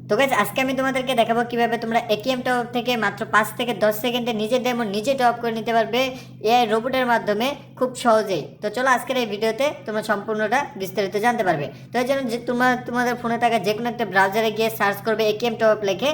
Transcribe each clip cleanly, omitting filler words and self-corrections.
তো গাইস আজকে আমি তোমাদেরকে দেখাবো কিভাবে তোমরা এটিএম টপ থেকে মাত্র 5 থেকে 10 সেকেন্ডে নিজের ডায়মন্ড নিজে টপ করে নিতে পারবে এআই রোবটের মাধ্যমে খুব সহজেই। তো চলো আজকের এই ভিডিওতে তোমরা সম্পূর্ণটা বিস্তারিত জানতে পারবে। তো এর জন্য যে তোমাদের ফোনে থাকা যে কোনো একটা ব্রাউজারে গিয়ে সার্চ করবে এটিএম টপ লিখে।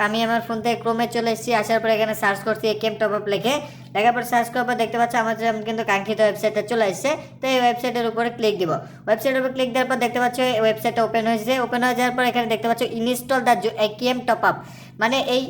আমি আমার ফোন থেকে ক্রোমে চলে এসেছি, আসার পর এখানে সার্চ করছি এটিএম টপ লিখে। লেখার পর সার্চ করার পর দেখতে পাচ্ছ আমাদের কিন্তু কাঙ্ক্ষিত ওয়েবসাইটে চলে এসেছে। তো এই ওয়েবসাইটের উপরে ক্লিক দিব। ওয়েবসাইটের উপর ক্লিক দেওয়ার পর দেখতে পাচ্ছ এই ওয়েবসাইটটা ওপেন হয়েছে। ওপেন হয়ে যাওয়ার পর এখানে দেখতে পাচ্ছ install the ATM top up, মানে এই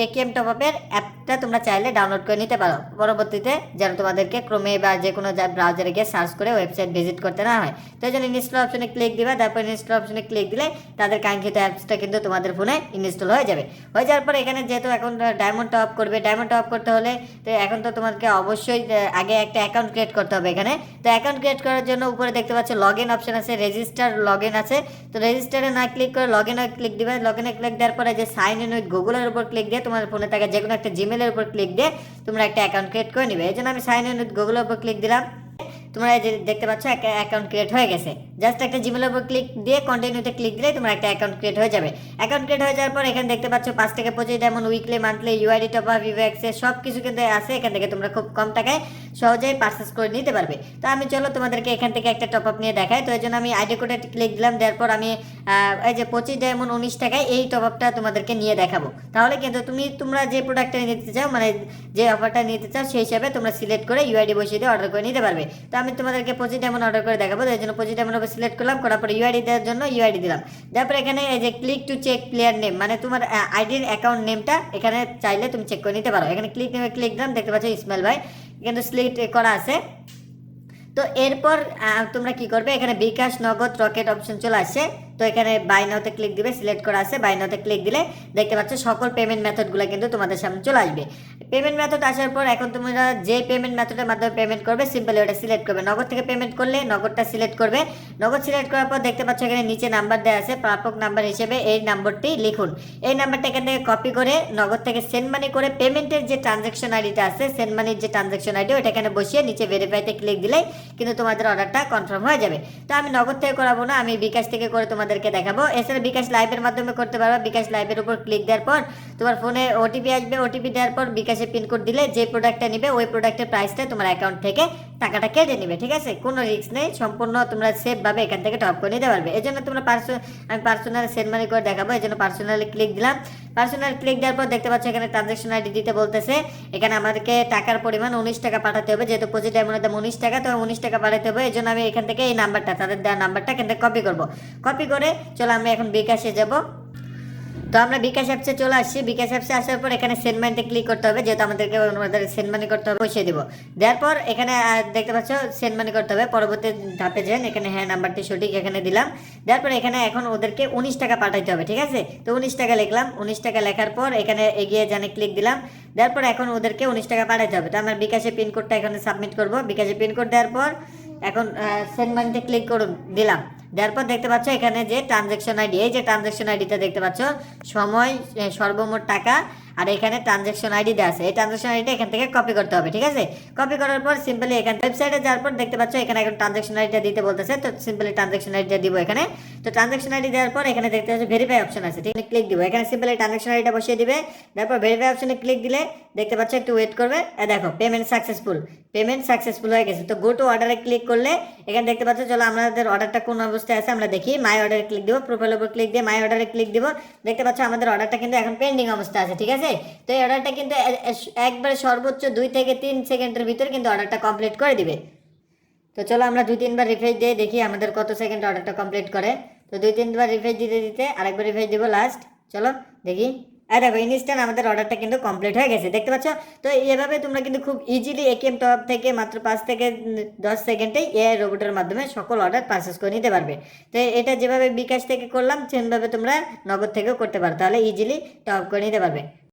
এটিএম টপ আপের অ্যাপটা তোমরা চাইলে ডাউনলোড করে নিতে পারো পরবর্তীতে, যেন তোমাদেরকে ক্রোমে বা যে কোনো ব্রাউজারে গিয়ে সার্চ করে ওয়েবসাইট ভিজিট করতে না হয়। তো এই জন্য ইনস্টল অপশনে ক্লিক দিবা। তারপর ইনস্টল অপশনে ক্লিক দিলে তাদের কাঙ্ক্ষিত অ্যাপসটা কিন্তু তোমাদের ফোনে ইনস্টল হয়ে যাবে। হয়ে যাওয়ার পর এখানে যেহেতু এখন ডায়মন্ড টপ করবে, ডায়মন্ড টপ করতে হলে তো এখন তো তোমাদেরকে অবশ্যই আগে একটা অ্যাকাউন্ট ক্রিয়েট করতে হবে এখানে। তো অ্যাকাউন্ট ক্রিয়েট করার জন্য উপরে দেখতে পাচ্ছ লগ ইন অপশন আছে, রেজিস্টার লগ ইন আছে। তো রেজিস্টারে না ক্লিক করে লগ ইনে ক্লিক দিবে। লগ ইনে ক্লিক দেওয়ার পরে যে সাইন ইন উইথ গুগলের উপর ক্লিক দিয়ে তোমার ফোনে থাকা যে কোনো একটা জিমেলের উপর ক্লিক দিয়ে তোমরা একটা অ্যাকাউন্ট ক্রিয়েট করে নিবে। এই জন্য আমি সাইন ইন উইথ গুগলের উপর ক্লিক দিলাম। তোমরা এই যে দেখতে পাচ্ছ একটা অ্যাকাউন্ট ক্রিয়েট হয়ে গেছে। জাস্ট একটা জিমেলের উপর ক্লিক দিয়ে কন্টিনিউতে ক্লিক দিলে তোমার একটা অ্যাকাউন্ট ক্রিয়েট হয়ে যাবে। অ্যাকাউন্ট ক্রিয়েট হয়ে যাওয়ার পর এখানে দেখতে পাচ্ছ 5 থেকে 25 diamond, weekly, monthly, UID top up, Vivo access সব কিছু কিন্তু আছে। এখান থেকে তোমরা খুব কম টাকায় সহজেই পারচেস করে নিতে পারবে। তো আমি চলো তোমাদেরকে এখান থেকে একটা টপ আপ নিয়ে দেখাই। তো এই জন্য আমি আইডি কোডে ক্লিক দিলাম। দেওয়ার পর আমি এই যে 25 ডায়মন্ড 19 টাকায় এই টপ আপটা তোমাদেরকে নিয়ে দেখাবো। তাহলে কিন্তু তোমরা যে প্রোডাক্টটা নিতে চাও, মানে যে অফারটা নিতে চাও সেই হিসাবে তোমরা সিলেক্ট করে ইউআইডি বসিয়ে দিয়ে অর্ডার করে নিতে পারবে। তো আমি তোমাদেরকে 25 ডায়মন্ড অর্ডার করে দেখাবো। এই জন্য 25 ডায়মন্ড সিলেক্ট করলাম, করার পর ইউআইডি দেওয়ার জন্য ইউআইডি দিলাম। তারপর এখানে এই যে click to check player name, মানে তোমার আইডির অ্যাকাউন্ট নেমটা এখানে চাইলে তুমি চেক করে নিতে পারো। এখানে ক্লিক দিলাম, দেখতে পাচ্ছ ইসমাইল ভাই কিন্তু সিলেক্ট করা আছে। তো এরপর তোমরা কি করবে, এখানে বিকাশ, নগদ, রকেট অপশন চলে আসছে। তো এখানে বাই নাওতে ক্লিক দিবে, সিলেক্ট করা আছে। বাই নাওতে ক্লিক দিলে দেখতে পাচ্ছ সকল পেমেন্ট মেথডগুলো কিন্তু তোমাদের সামনে চলে আসবে। পেমেন্ট মেথড আসার পর এখন তোমরা যে পেমেন্ট মেথডের মাধ্যমে পেমেন্ট করবে সিম্পলি ওটা সিলেক্ট করবে। নগদ থেকে পেমেন্ট করলে নগদটা সিলেক্ট করবে। নগদ সিলেক্ট করার পর দেখতে পাচ্ছ এখানে নিচে নাম্বার দেওয়া আছে, প্রাপক নাম্বার হিসেবে এই নাম্বারটি লিখুন। এই নাম্বারটা এখান থেকে কপি করে নগদ থেকে সেন্ড মানি করে পেমেন্টের যে ট্রানজ্যাকশন আইডিটা আছে, সেন্ড মানির যে ট্রানজ্যাকশন আইডি ওটা এখানে বসিয়ে নিচে ভেরিফাইতে ক্লিক দিলে কিন্তু তোমাদের অর্ডারটা কনফার্ম হয়ে যাবে। তো আমি নগদ থেকে করাবো না, আমি বিকাশ থেকে করে তোমাদেরকে দেখাবো। এছাড়া বিকাশ লাইভের মাধ্যমে করতে পারবা। বিকাশ লাইভের উপর ক্লিক দেওয়ার পর তোমার ফোনে ওটিপি আসবে। ওটিপি দেওয়ার পর বিকাশে পিনকোড দিলে যে প্রোডাক্টটা নিবে ওই প্রোডাক্টের প্রাইসটা তোমার অ্যাকাউন্ট থেকে টাকাটা কেটে নিবে। ঠিক আছে, কোনো রিস্ক নেই, সম্পূর্ণ তোমরা সেফভাবে এখান থেকে টপ করে নিতে পারবে। এই জন্য তোমরা আমি পার্সোনাল সেন্ড মানি করে দেখাবো। এই জন্য পার্সোনালি ক্লিক দিলাম। পার্সোনাল ক্লিক দেওয়ার পর দেখতে পাচ্ছ এখানে ট্রানজ্যাকশন আইডি দিতে বলতেছে। এখানে আমাদেরকে টাকার পরিমাণ 19 টাকা পাঠাতে হবে, যেহেতু 25 ডায়মন্ডের দাম 19 টাকা, তো 19 টাকা পাঠাতে হবে। এই জন্য আমি এখান থেকে এই নাম্বারটা, তাদের দেওয়া নাম্বারটা এখান থেকে কপি করবো। কপি করে চলো আমি এখন বিকাশে যাব। তো আমরা বিকাশ অ্যাপসে চলে আসছি। বিকাশ অ্যাপসে আসার পর এখানে সেন্ড মানিতে ক্লিক করতে হবে, যেহেতু আমাদেরকে সেন্ড মানি করতে হবে, বসিয়ে দিব। দেওয়ার পর এখানে দেখতে পাচ্ছ সেন্ড মানি করতে হবে। পরবর্তী ধাপে যান, এখানে হ্যাঁ নাম্বারটি সঠিক এখানে দিলাম। দেওয়ার পর এখানে এখন ওদেরকে 19 টাকা পাঠাইতে হবে। ঠিক আছে, তো 19 টাকা লিখলাম। 19 টাকা লেখার পর এখানে এগিয়ে জানে ক্লিক দিলাম। দেওয়ার পর এখন ওদেরকে 19 টাকা পাঠাইতে হবে। তো আমার বিকাশে পিনকোডটা এখানে সাবমিট করব। বিকাশে পিনকোড দেওয়ার পর এখন সেন্ড মানিতে ক্লিক করুন, দিলাম। দেওয়ার পর দেখতে পাচ্ছ এখানে যে ট্রানজ্যাকশন আইডি, এই যে ট্রানজ্যাকশন আইডিটা দেখতে পাচ্ছ, সময়, সর্বমোট টাকা, আর এখানে ট্রানজ্যাকশন আইডি দেওয়া আছে। এই ট্রানজ্যাকশন আইডিটা এখান থেকে কপি করতে হবে। ঠিক আছে, কপি করার পর সিম্পলি এখানে ওয়েবসাইটে যাওয়ার পর দেখতে পাচ্ছ এখানে এখন ট্রানজ্যাকশন আইডিটা দিতে বলতেছে। তো সিম্পলি ট্রানজ্যাকশন আইডিটা দিব এখানে। তো ট্রানজ্যাকশন আইডি দেওয়ার পর এখানে দেখতে পাচ্ছ ভেরিফাই অপশন আছে, ঠিক আছে, ক্লিক দিব। এখানে সিম্পলি ট্রানজ্যাকশন আইডিটা বসিয়ে দিবে। তারপর ভেরিফাই অপশনে ক্লিক দিলে দেখতে পাচ্ছ একটু ওয়েট করবে। দেখো পেমেন্ট সাকসেসফুল হয়ে গেছে। তো গো টু অর্ডারে ক্লিক করলে এখানে দেখতে পাচ্ছ, চলো আমাদের অর্ডারটা কোন অবস্থায় আছে আমরা দেখি। মাই অর্ডারে ক্লিক দিব, প্রোফাইলের উপর ক্লিক দিয়ে মাই অর্ডারে ক্লিক দিব। দেখতে পাচ্ছ আমাদের অর্ডারটা কিন্তু এখন পেন্ডিং অবস্থা আছে। ঠিক আছে, তো এই অর্ডারটা কিন্তু একবারে সর্বোচ্চ 2 থেকে 3 সেকেন্ডের ভিতরে কিন্তু অর্ডারটা কমপ্লিট করে দিবে। তো চলো আমরা 2-3 বার রিফ্রেশ দিয়ে দেখি আমাদের কত সেকেন্ড অর্ডারটা কমপ্লিট করে। তো 2-3 বার রিফ্রেশ দিতে আরেকবার রিফ্রেশ দিব লাস্ট। চলো দেখি, দেখো ইনস্ট্যান্ট আমাদের অর্ডারটা কিন্তু কমপ্লিট হয়ে গেছে, দেখতে পাচ্ছ। তো এভাবে তোমরা কিন্তু খুব ইজিলি এটিএম টপ থেকে মাত্র 5 থেকে 10 সেকেন্ডেই এআই রোবটের মাধ্যমে সকল অর্ডার পারচেস করে নিতে পারবে। তো এটা যেভাবে বিকাশ থেকে করলাম সেভাবে তোমরা নগদ থেকেও করতে পারো, তাহলে ইজিলি টপ করে নিতে পারবে।